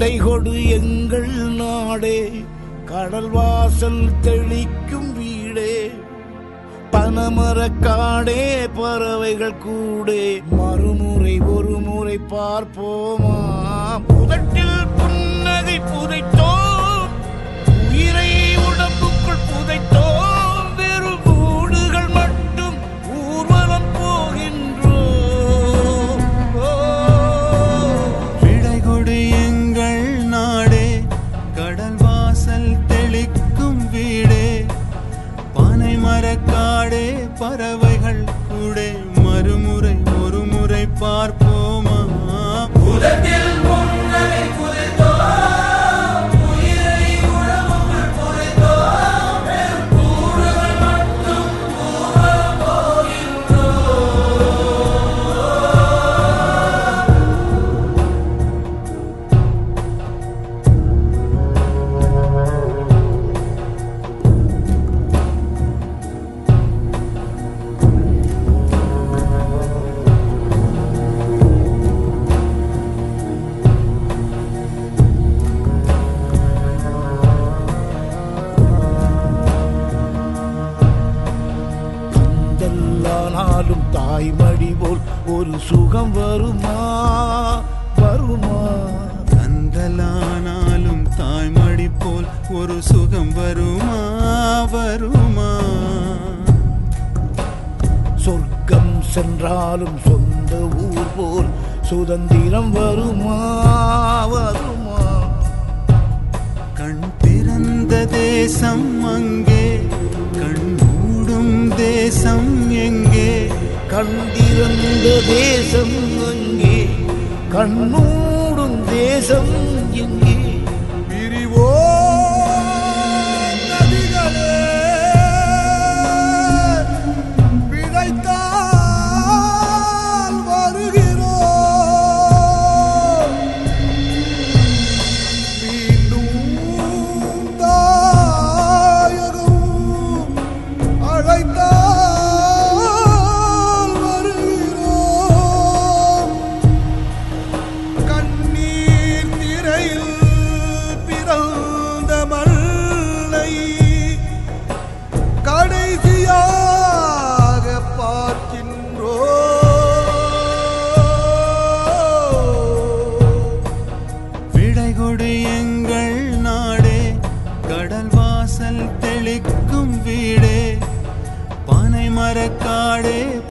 விடை கொடு எங்கள் நாடே, கடல் வாசல் தெளிக்கும் வீடே, பனமரக்காடே பறவைகள் கூடே, மறுமுறை ஒரு முறை பார்ப்போமா. புதட்டில் புன்னகை புதைத்தோம், உயிரை உடம்புக்குள் புதைத்தோம், வெறும் கூடுகள் மட்டும் ஊர்வலம் போகின்றோம். விடை கொடு எங்கள் நாடே, கடல் வாசல் தெளிக்கும் வீடே, பனை மரக்காடே பறவைகள் கூடே, மறுமுறை ஒரு முறை பார்ப்போமா. உலகில் புன்னகை புதைத்தோம், உயிரை உடம்புக்குள் புதைத்தோம், வெறும் கூடுகள் மட்டும் ஊர்வலம் போகின்றோம். கந்தல்லானாலும் தாய்மடி போல் ஒரு சுகம் வருமா வருமா. கந்தலானாலும் தாய்மடி போல் ஒரு சுகம் வருமா வருமா. சொர்க்கம் சென்றாலும் சொந்த ஊர் போல் சுதந்திரம் வருமா வருமா. கண் திறந்த தேசம் அங்கே, கண் மூடும் தேசம் எங்கே. கண்டிருந்த தேசம் அங்கே, கண்ணூடும் தேசம் எங்கே. பிரிவோ நதிகளே, பிழைத்தால் வருகிறோம். மீண்டும் தாயகம் அழைத்தால் வருகிறோம். கண்ணீர் திரையில் பிறந்த மண்ணை கடைசியாக பார்க்கின்றோம். விடை கொடு எங்கள் நாடே, கடல் வாசல் தெளிக்கும் வீடே, பனை மரக்காடே